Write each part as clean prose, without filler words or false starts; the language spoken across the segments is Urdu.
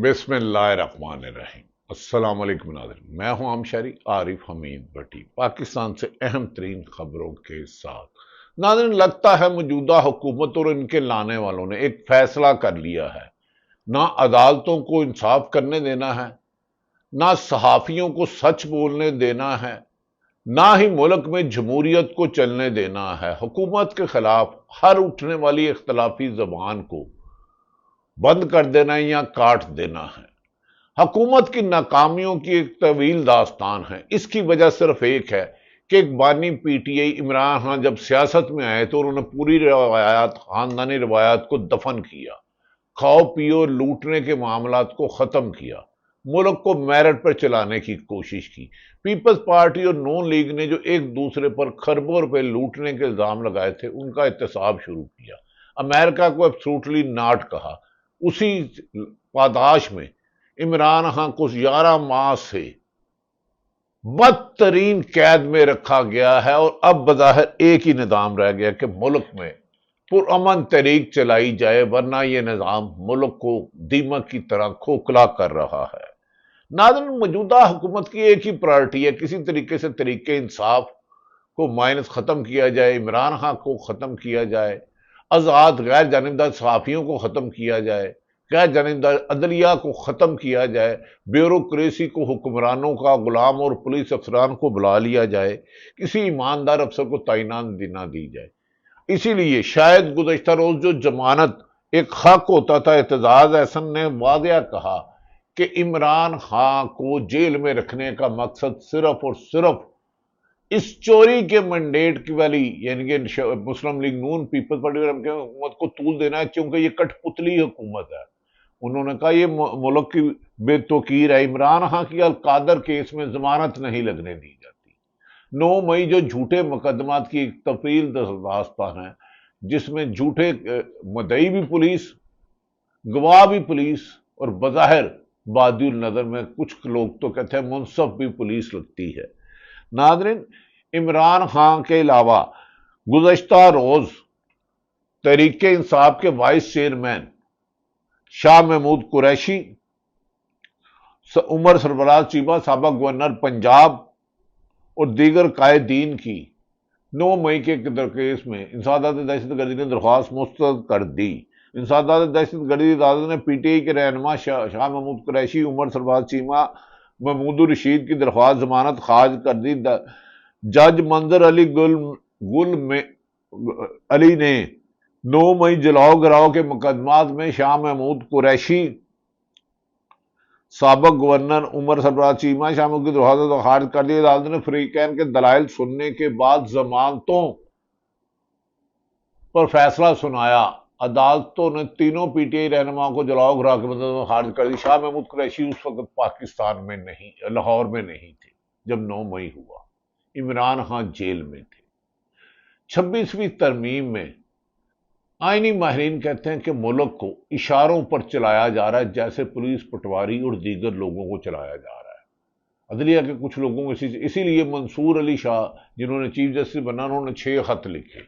بسم اللہ الرحمن الرحیم۔ السلام علیکم ناظرین، میں ہوں عام شہری عارف حمید بٹی، پاکستان سے اہم ترین خبروں کے ساتھ۔ ناظرین، لگتا ہے موجودہ حکومت اور ان کے لانے والوں نے ایک فیصلہ کر لیا ہے، نہ عدالتوں کو انصاف کرنے دینا ہے، نہ صحافیوں کو سچ بولنے دینا ہے، نہ ہی ملک میں جمہوریت کو چلنے دینا ہے۔ حکومت کے خلاف ہر اٹھنے والی اختلافی زبان کو بند کر دینا ہے یا کاٹ دینا ہے۔ حکومت کی ناکامیوں کی ایک طویل داستان ہے۔ اس کی وجہ صرف ایک ہے کہ ایک بانی P T I Imran Khan جب سیاست میں آئے تو انہوں نے پوری روایات، خاندانی روایات کو دفن کیا، کھاؤ پیو لوٹنے کے معاملات کو ختم کیا، ملک کو میرٹ پر چلانے کی کوشش کی۔ پیپلز پارٹی اور نون لیگ نے جو ایک دوسرے پر خربوں روپے لوٹنے کے الزام لگائے تھے، ان کا احتساب شروع کیا۔ امریکہ کو ایبسولوٹلی ناٹ کہا۔ اسی پاداش میں عمران خان کو 11 ماہ سے بدترین قید میں رکھا گیا ہے، اور اب بظاہر ایک ہی نظام رہ گیا کہ ملک میں پرامن طریق چلائی جائے، ورنہ یہ نظام ملک کو دیمک کی طرح کھوکھلا کر رہا ہے۔ ناظرین، موجودہ حکومت کی ایک ہی پرائرٹی ہے، کسی طریقے سے طریقے انصاف کو مائنس ختم کیا جائے، عمران خان کو ختم کیا جائے، آزاد غیر جانبدار صحافیوں کو ختم کیا جائے، غیر جانبدار عدلیہ کو ختم کیا جائے، بیوروکریسی کو حکمرانوں کا غلام اور پولیس افسران کو بلا لیا جائے، کسی ایماندار افسر کو تعینات نہ دی جائے۔ اسی لیے شاید گزشتہ روز جو ضمانت ایک حق ہوتا تھا، اعتزاز احسن نے واضح کہا کہ عمران خان کو جیل میں رکھنے کا مقصد صرف اور صرف اس چوری کے منڈیٹ کی والی، یعنی کہ مسلم لیگ نون پیپلز پارٹی کی حکومت کو طول دینا ہے، کیونکہ یہ کٹ پتلی حکومت ہے۔ انہوں نے کہا یہ ملک کی بے توقیر ہے۔ عمران خان کی القادر کیس میں ضمانت نہیں لگنے دی جاتی۔ 9 مئی جو جھوٹے مقدمات کی ایک طویل داستان ہے، جس میں جھوٹے مدعی بھی پولیس، گواہ بھی پولیس، اور بظاہر بادی النظر میں کچھ لوگ تو کہتے ہیں منصف بھی پولیس لگتی ہے۔ ناظرین، عمران خان کے علاوہ گزشتہ روز تحریک انصاف کے وائس چیئرمین شاہ محمود قریشی، عمر سرفراز چیمہ سابق گورنر پنجاب اور دیگر قائدین کی 9 مئی کے کیس میں انسداد دہشت گردی نے درخواست مسترد کر دی۔ انسداد دہشت گردی عدالت نے پی ٹی آئی کے رہنما شاہ محمود قریشی، عمر سرفراز چیمہ، محمود الرشید کی درخواست ضمانت خارج کر دی۔ جج منظر علی گل علی نے 9 مئی جلاؤ گراؤ کے مقدمات میں شاہ محمود قریشی، سابق گورنر عمر سرفراز چیمہ، شاہ محمود کی درخواست خارج کر دی۔ عدالت نے فریقین کے دلائل سننے کے بعد ضمانتوں پر فیصلہ سنایا۔ عدالتوں نے تینوں پی ٹی آئی رہنماؤں کو جلاؤ گراؤ کے مقدمے میں خارج کر دی۔ شاہ محمود قریشی اس وقت پاکستان میں نہیں، لاہور میں نہیں تھے جب 9 مئی ہوا۔ عمران خان جیل میں تھے۔ 26ویں ترمیم میں آئینی ماہرین کہتے ہیں کہ ملک کو اشاروں پر چلایا جا رہا ہے، جیسے پولیس پٹواری اور دیگر لوگوں کو چلایا جا رہا ہے۔ عدلیہ کے کچھ لوگوں کو اسی لیے منصور علی شاہ، جنہوں نے چیف جسٹس بنا، انہوں نے 6 خط لکھے۔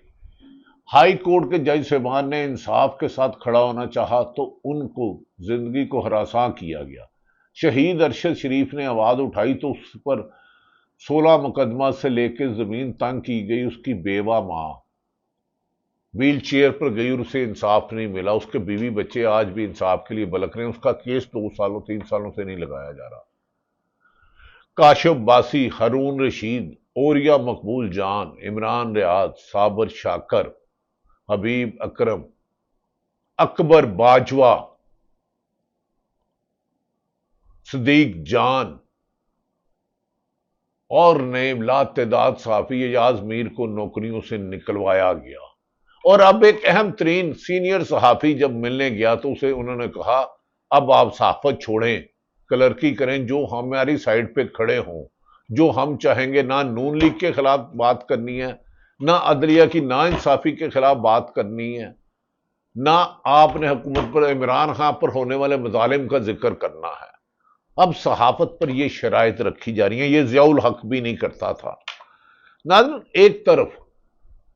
ہائی کورٹ کے جج صاحبان نے انصاف کے ساتھ کھڑا ہونا چاہا تو ان کو زندگی کو ہراساں کیا گیا۔ شہید ارشد شریف نے آواز اٹھائی تو اس پر 16 مقدمات سے لے کے زمین تنگ کی گئی۔ اس کی بیوہ ماں ویل چیئر پر گئی اور اسے انصاف نہیں ملا۔ اس کے بیوی بچے آج بھی انصاف کے لیے بلک رہے ہیں۔ اس کا کیس 2 سالوں 3 سالوں سے نہیں لگایا جا رہا۔ کاشف باسی، ہارون رشید، اوریا مقبول جان، عمران ریاض، صابر شاکر، حبیب اکرم، اکبر باجوہ، صدیق جان اور نئے لاتعداد صحافی ایاز میر کو نوکریوں سے نکلوایا گیا۔ اور اب ایک اہم ترین سینئر صحافی جب ملنے گیا تو اسے انہوں نے کہا اب آپ صحافت چھوڑیں، کلرکی کریں، جو ہماری سائڈ پہ کھڑے ہوں، جو ہم چاہیں گے۔ نہ نون لیگ کے خلاف بات کرنی ہے، نہ عدلیہ کی نا انصافی کے خلاف بات کرنی ہے، نہ آپ نے حکومت پر، عمران خان پر ہونے والے مظالم کا ذکر کرنا ہے۔ اب صحافت پر یہ شرائط رکھی جا رہی ہیں۔ یہ ضیاء الحق بھی نہیں کرتا تھا۔ ناظرین، ایک طرف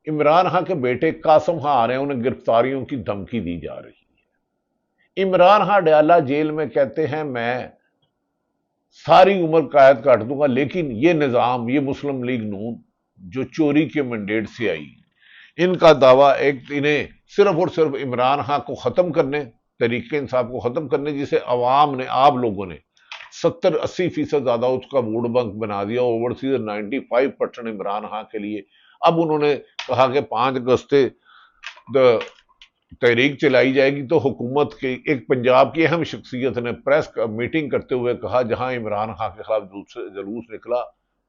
عمران خان کے بیٹے قاسم خان آ رہے ہیں، انہیں گرفتاریوں کی دھمکی دی جا رہی ہے۔ عمران خان ڈیالہ جیل میں کہتے ہیں میں ساری عمر قید کاٹ دوں گا، لیکن یہ نظام، یہ مسلم لیگ نون جو چوری کے مینڈیٹ سے آئی، ان کا دعویٰ انہیں صرف اور صرف عمران خان کو ختم کرنے، تحریک انصاف کو ختم کرنے، جسے عوام نے، آپ لوگوں نے 70-80% زیادہ اس کا ووٹ بینک بنا دیا، اوورسیز 95% عمران خان کے لیے۔ اب انہوں نے کہا کہ 5 اگست تحریک چلائی جائے گی، تو حکومت کے ایک پنجاب کی اہم شخصیت نے پریس میٹنگ کرتے ہوئے کہا جہاں عمران خان کے خلاف جلوس نکلا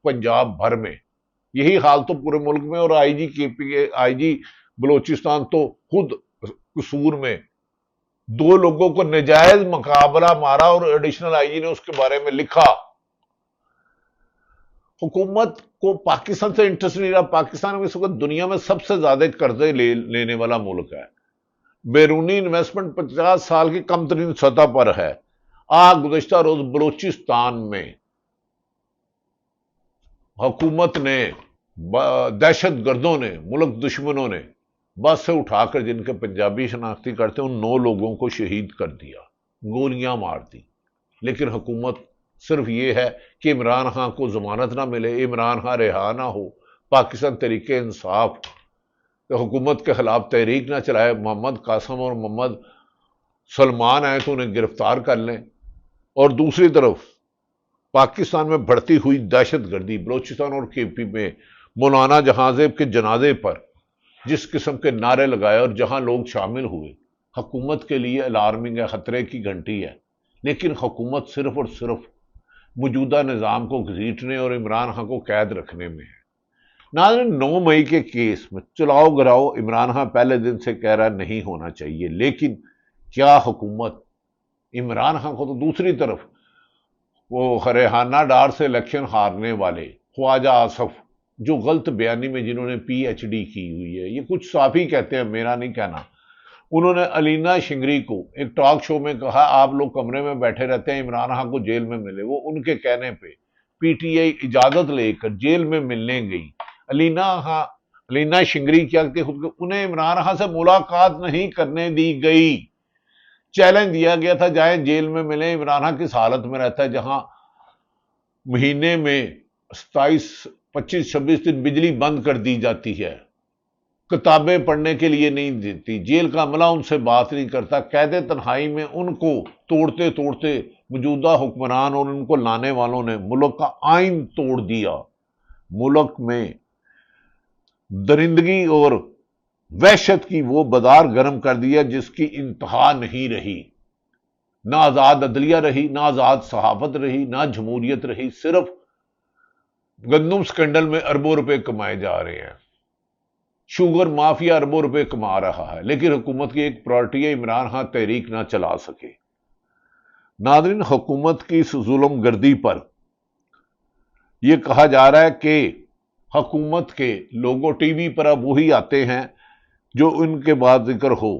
پنجاب بھر میں، یہی حال تو پورے ملک میں، اور آئی جی بلوچستان تو خود قصور میں 2 لوگوں کو نجائز مقابلہ مارا، اور ایڈیشنل آئی جی نے اس کے بارے میں لکھا۔ حکومت کو پاکستان سے انٹرسٹ نہیں رہا۔ پاکستان اس وقت دنیا میں سب سے زیادہ قرضے لینے والا ملک ہے، بیرونی انویسٹمنٹ 50 سال کی کم ترین سطح پر ہے۔ گزشتہ روز بلوچستان میں حکومت نے، دہشت گردوں نے، ملک دشمنوں نے بس سے اٹھا کر، جن کے پنجابی شناختی کرتے ہیں، ان 9 لوگوں کو شہید کر دیا، گولیاں مار دی۔ لیکن حکومت صرف یہ ہے کہ عمران خان کو ضمانت نہ ملے، عمران خان رہا نہ ہو، پاکستان تحریک انصاف حکومت کے خلاف تحریک نہ چلائے، محمد قاسم اور محمد سلمان آئے تو انہیں گرفتار کر لیں، اور دوسری طرف پاکستان میں بڑھتی ہوئی دہشت گردی، بلوچستان اور کے پی میں مولانا جہاں زیب کے جنازے پر جس قسم کے نعرے لگائے اور جہاں لوگ شامل ہوئے، حکومت کے لیے الارمنگ ہے، خطرے کی گھنٹی ہے۔ لیکن حکومت صرف اور صرف موجودہ نظام کو گھسیٹنے اور عمران خان کو قید رکھنے میں ہے۔ ناظرین، 9 مئی کے کیس میں چلاؤ گراؤ عمران خان پہلے دن سے کہہ رہا نہیں ہونا چاہیے، لیکن کیا حکومت عمران خان کو، تو دوسری طرف وہ ریحانہ ڈار سے الیکشن ہارنے والے خواجہ آصف، جو غلط بیانی میں جنہوں نے پی ایچ ڈی کی ہوئی ہے، یہ کچھ صحافی کہتے ہیں، میرا نہیں کہنا، انہوں نے علینا شنگری کو ایک ٹاک شو میں کہا آپ لوگ کمرے میں بیٹھے رہتے ہیں، عمران خان کو جیل میں ملے۔ وہ ان کے کہنے پہ پی ٹی آئی اجازت لے کر جیل میں ملنے گئی۔ علینا شنگری کیا کہتے خود کو، انہیں عمران خان سے ملاقات نہیں کرنے دی گئی۔ چیلنج دیا گیا تھا جائیں جیل میں ملیں، عمران خان کس حالت میں رہتا ہے جہاں مہینے میں 27 25 26 دن بجلی بند کر دی جاتی ہے، کتابیں پڑھنے کے لیے نہیں دیتی، جیل کا عملہ ان سے بات نہیں کرتا، قید تنہائی میں ان کو توڑتے توڑتے موجودہ حکمران اور ان کو لانے والوں نے ملک کا آئین توڑ دیا۔ ملک میں درندگی اور وحشت کی وہ بازار گرم کر دیا جس کی انتہا نہیں رہی۔ نہ آزاد عدلیہ رہی، نہ آزاد صحافت رہی، نہ جمہوریت رہی، صرف گندم سکینڈل میں اربوں روپے کمائے جا رہے ہیں، شوگر مافیا اربوں روپے کما رہا ہے، لیکن حکومت کی ایک پرائرٹی ہے عمران خان تحریک نہ چلا سکے۔ ناظرین، حکومت کی اس ظلم گردی پر یہ کہا جا رہا ہے کہ حکومت کے لوگوں ٹی وی پر اب وہی آتے ہیں جو ان کے بعد ذکر ہو۔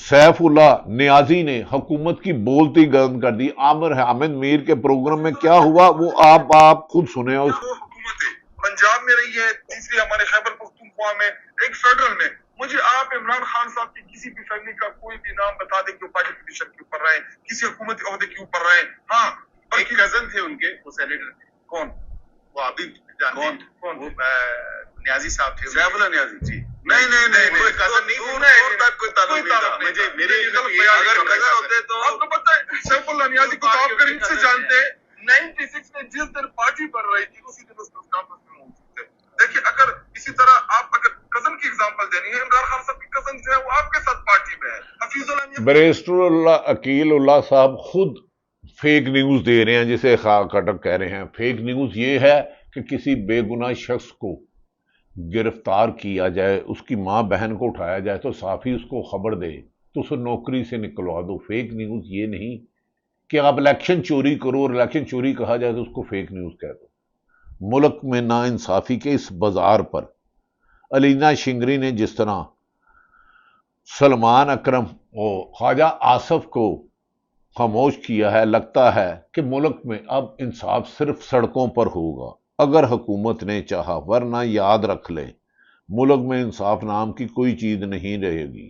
سیف اللہ نیازی نے حکومت کی بولتی گرم کر دی۔ عامر حامد میر کے پروگرام میں کیا ہوا وہ آپ خود سنیں۔ حکومت پنجاب میں رہی ہے، تیسری ہمارے خیبر پختونخوا میں، ایک فیڈرل میں، مجھے آپ عمران خان صاحب کی کسی بھی فیملی کا کوئی بھی نام بتا دیں کہ وہ پارٹی پوزیشن کے اوپر رہے، کسی حکومتی عہدے کے اوپر رہے۔ ہاں، ایک کزن تھے ان کے، وہ سینیٹر تھے۔ کون؟ وہ ابھی کون؟ وہ نیازی صاحب تھے، سیف اللہ نیازی جی۔ نہیں کوئی کزن نہیں، کوئی تعلق نہیں تھا مجھے، میرے اگر کزن ہوتے تو آپ کو پتہ ہے سیف اللہ نیازی کو آپ قریب سے جانتے ہیں۔ 96 میں جس دن پارٹی بن رہی تھی اسی دن اس کانفرنس میں موجود تھے۔ دیکھیے، اگر اسی طرح آپ اگر کزن کی ایگزامپل دینی ہے، عمران خان صاحب کی کزن جو ہے وہ آپ کے ساتھ پارٹی میں ہے۔ حفیظ اللہ بیرسٹر اللہ عقیل اللہ صاحب خود فیک نیوز دے رہے ہیں، جسے کٹک کہہ رہے ہیں۔ فیک نیوز یہ ہے کہ کسی بے گناہ شخص کو گرفتار کیا جائے، اس کی ماں بہن کو اٹھایا جائے تو صحافی اس کو خبر دے تو اسے نوکری سے نکلوا دو۔ فیک نیوز یہ نہیں کہ آپ الیکشن چوری کرو اور الیکشن چوری کہا جائے تو اس کو فیک نیوز کہہ دو۔ ملک میں نا انصافی کے اس بازار پر علینا شنگری نے جس طرح سلمان اکرم اور خواجہ آصف کو خاموش کیا ہے، لگتا ہے کہ ملک میں اب انصاف صرف سڑکوں پر ہوگا اگر حکومت نے چاہا، ورنہ یاد رکھ لیں ملک میں انصاف نام کی کوئی چیز نہیں رہے گی۔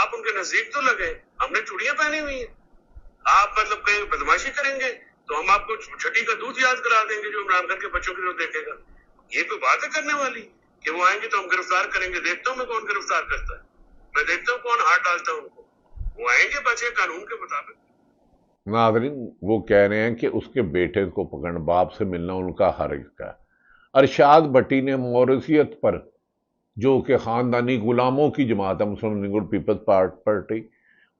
آپ ان کے نزدیک تو لگے، ہم نے چوڑیاں پہنی ہوئی ہیں، آپ مطلب کہیں بدماشی کریں گے تو ہم آپ کو چھٹی کا دودھ یاد کرا دیں گے جو عمران خان کے بچوں کی طرف دیکھے گا. یہ کوئی بات ہے کرنے والی کہ وہ آئیں گے تو ہم گرفتار کریں گے؟ دیکھتا ہوں میں کون گرفتار کرتا ہے، میں دیکھتا ہوں کون ہاتھ ڈالتا ہے ان کو. وہ آئیں گے بچے قانون کے مطابق. ناظرین وہ کہہ رہے ہیں کہ اس کے بیٹے کو پکڑ، باپ سے ملنا ان کا حرج کا. ارشاد بٹی نے موریشیت پر جو کہ خاندانی غلاموں کی جماعت ہے مسلم لیگ پیپلز پارٹی،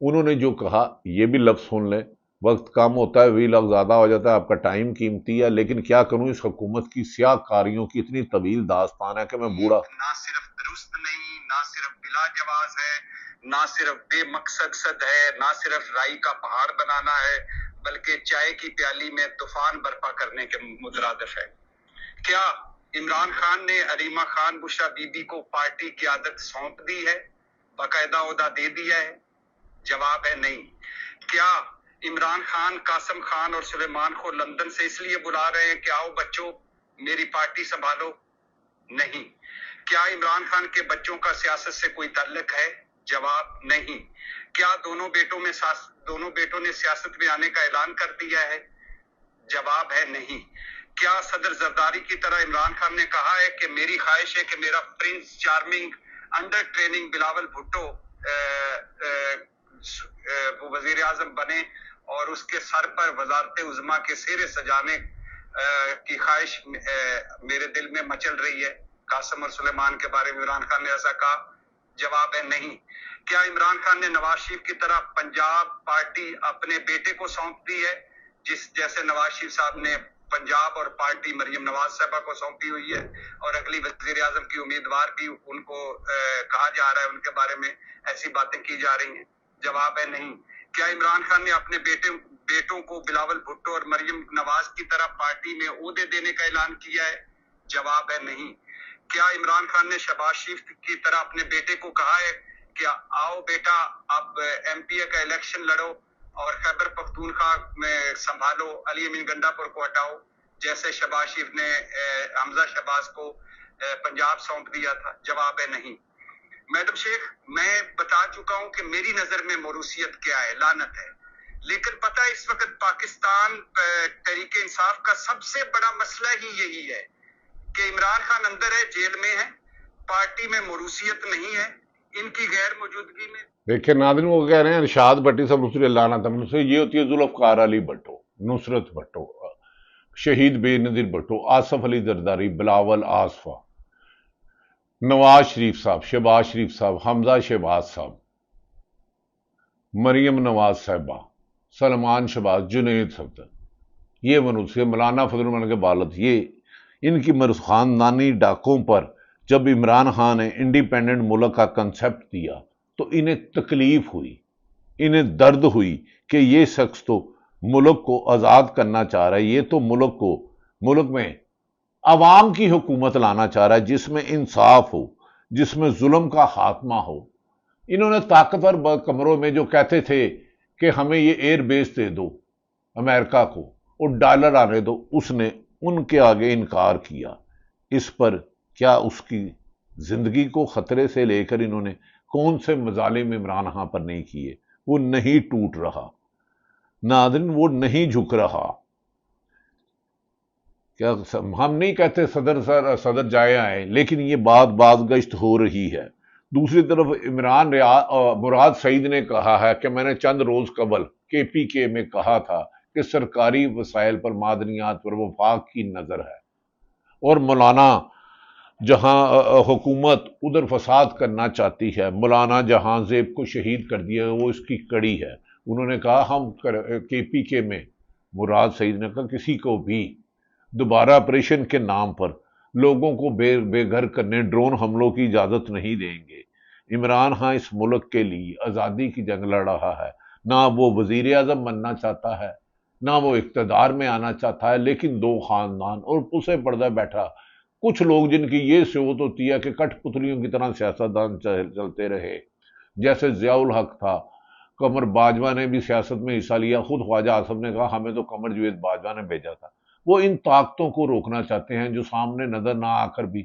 انہوں نے جو کہا، یہ بھی لفظ سن لیں. وقت کم ہوتا ہے، وہی لفظ زیادہ ہو جاتا ہے، آپ کا ٹائم قیمتی ہے، لیکن کیا کروں، اس حکومت کی سیاہ کاریوں کی اتنی طویل داستان ہے کہ میں بوڑھا. نہ صرف درست نہیں، نہ صرف بلا جواز ہے، نہ صرف بے مقصد ہے، نہ صرف رائی کا پہاڑ بنانا ہے، بلکہ چائے کی پیالی میں طوفان برپا کرنے کے مترادف ہے. کیا عمران خان نے عریمہ خان بشرا بی بی کو پارٹی قیادت سونپ دی ہے، باقاعدہ عہدہ دے دیا ہے؟ جواب ہے نہیں. کیا عمران خان قاسم خان اور سلیمان کو لندن سے اس لیے بلا رہے ہیں کہ آؤ بچوں میری پارٹی سنبھالو؟ نہیں. کیا عمران خان کے بچوں کا سیاست سے کوئی تعلق ہے؟ جواب نہیں. کیا دونوں بیٹوں نے سیاست میں آنے کا اعلان کر دیا ہے؟ جواب ہے نہیں. کیا صدر زرداری کی طرح عمران خان نے کہا ہے کہ میری خواہش ہے کہ میرا prince charming under training Bilawal Bhutto وہ وزیر اعظم بنے اور اس کے سر پر وزارت عظمیٰ کے سہرے سجانے کی خواہش میرے دل میں مچل رہی ہے؟ قاسم اور سلیمان کے بارے میں عمران خان نے ایسا کہا؟ جواب ہے نہیں. کیا عمران خان نے نواز شریف کی طرح پنجاب پارٹی اپنے بیٹے کو سونپ دی ہے، جیسے نواز شریف صاحب نے پنجاب اور پارٹی مریم نواز صاحبہ کو سونپی ہوئی ہے اور اگلی وزیر اعظم کی امیدوار بھی ان کو کہا جا رہا ہے، ان کے بارے میں ایسی باتیں کی جا رہی ہیں؟ جواب ہے نہیں. کیا عمران خان نے اپنے بیٹوں کو بلاول بھٹو اور مریم نواز کی طرح پارٹی میں عہدے دینے کا اعلان کیا ہے؟ جواب ہے نہیں. کیا عمران خان نے شہباز شریف کی طرح اپنے بیٹے کو کہا ہے کہ آؤ بیٹا اب ایم پی اے کا الیکشن لڑو اور خیبر پختونخوا میں سنبھالو، علی امین گنڈا پور کو ہٹاؤ، جیسے شہباز شریف نے حمزہ شہباز کو پنجاب سونپ دیا تھا؟ جواب ہے نہیں. میڈم شیخ میں بتا چکا ہوں کہ میری نظر میں موروثیت کیا ہے، لعنت ہے. لیکن پتہ ہے اس وقت پاکستان تحریک انصاف کا سب سے بڑا مسئلہ ہی یہی ہے کہ عمران خان اندر ہے، جیل میں ہے، پارٹی میں موروثیت نہیں ہے، ان کی غیر موجودگی میں. دیکھیں ناظرین وہ کہہ رہے ہیں ارشاد بٹی صاحب نصرت اللہ تمہیں، یہ ہوتی ہے ذوالفقار علی بھٹو، نصرت بھٹو، شہید بے نظیر بھٹو، آصف علی زرداری، بلاول آصفہ، نواز شریف صاحب، شہباز شریف صاحب، حمزہ شہباز صاحب، مریم نواز صاحبہ، سلمان شہباز، جنید صفدر، یہ منوسی مولانا فضل الرحمان کے والد، یہ ان کی خاندانی ڈاکوں پر جب عمران خان نے انڈیپینڈنٹ ملک کا کنسیپٹ دیا تو انہیں تکلیف ہوئی، انہیں درد ہوئی کہ یہ شخص تو ملک کو آزاد کرنا چاہ رہا ہے، یہ تو ملک میں عوام کی حکومت لانا چاہ رہا ہے جس میں انصاف ہو، جس میں ظلم کا خاتمہ ہو. انہوں نے طاقتور کمروں میں جو کہتے تھے کہ ہمیں یہ ایئر بیس دے دو امریکہ کو اور ڈالر آنے دو، اس نے ان کے آگے انکار کیا. اس پر کیا اس کی زندگی کو خطرے سے لے کر انہوں نے کون سے مظالم عمران خان پر نہیں کیے؟ وہ نہیں ٹوٹ رہا ناظرین، وہ نہیں جھک رہا. کیا ہم نہیں کہتے صدر جائے آئے، لیکن یہ بات باز گشت ہو رہی ہے. دوسری طرف مراد سعید نے کہا ہے کہ میں نے چند روز قبل KPK میں کہا تھا کہ سرکاری وسائل پر معدنیات پر وفاق کی نظر ہے اور مولانا جہاں حکومت ادھر فساد کرنا چاہتی ہے، مولانا جہاں زیب کو شہید کر دیا وہ اس کی کڑی ہے. انہوں نے کہا ہم KPK میں، مراد سعید نے کہا کسی کو بھی دوبارہ آپریشن کے نام پر لوگوں کو بے گھر کرنے، ڈرون حملوں کی اجازت نہیں دیں گے. عمران خان اس ملک کے لیے آزادی کی جنگ لڑ رہا ہے، نہ وہ وزیر اعظم بننا چاہتا ہے، نہ وہ اقتدار میں آنا چاہتا ہے، لیکن دو خاندان اور اسے پردہ بیٹھا کچھ لوگ جن کی یہ صوت ہوتی ہے کہ کٹ پتلیوں کی طرح سیاستدان چلتے رہے، جیسے ضیاء الحق تھا، قمر باجوہ نے بھی سیاست میں حصہ لیا، خود خواجہ آصف نے کہا ہمیں تو قمر جاوید باجوہ نے بھیجا تھا. وہ ان طاقتوں کو روکنا چاہتے ہیں جو سامنے نظر نہ آ کر بھی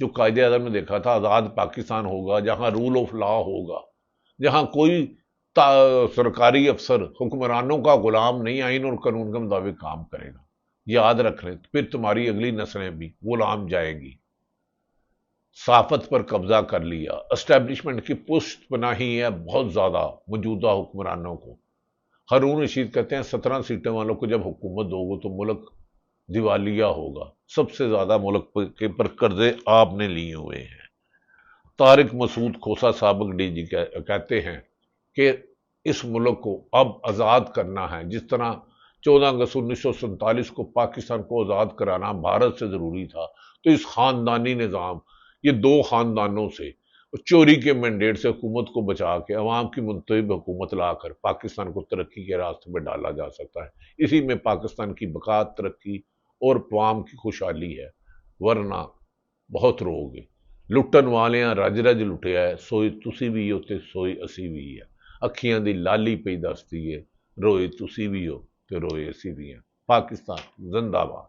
جو قائد اعظم نے دیکھا تھا آزاد پاکستان ہوگا جہاں رول آف لا ہوگا، جہاں کوئی سرکاری افسر حکمرانوں کا غلام نہیں آئین اور قانون کے مطابق کام کرے گا. یاد رکھ لیں، پھر تمہاری اگلی نسلیں بھی غلام جائیں گی. صحافت پر قبضہ کر لیا، اسٹیبلشمنٹ کی پشت پناہی ہے بہت زیادہ موجودہ حکمرانوں کو. ہارون رشید کہتے ہیں 17 سیٹیں والوں کو جب حکومت دو گے تو ملک دیوالیہ ہوگا. سب سے زیادہ ملک کے پر قرضے آپ نے لیے ہوئے ہیں. طارق مسعود کھوسا سابق ڈی جی کہتے ہیں کہ اس ملک کو اب آزاد کرنا ہے. جس طرح 14 اگست 1947 کو پاکستان کو آزاد کرانا بھارت سے ضروری تھا، تو اس خاندانی نظام، یہ 2 خاندانوں سے چوری کے مینڈیٹ سے حکومت کو بچا کے عوام کی منتخب حکومت لا کر پاکستان کو ترقی کے راستے پہ ڈالا جا سکتا ہے. اسی میں پاکستان کی بقا، ترقی اور عوام کی خوشحالی ہے. ورنہ بہت رو گے. لٹن والیاں رج رج لٹیا ہے، سوئی تسی بھی ہو تے سوئی اسی بھی ہے. اکھیاں دی لالی پئی دستی ہے، روئے تسی بھی ہو تے روئے اسی بھی ہیں. پاکستان زندہ باد.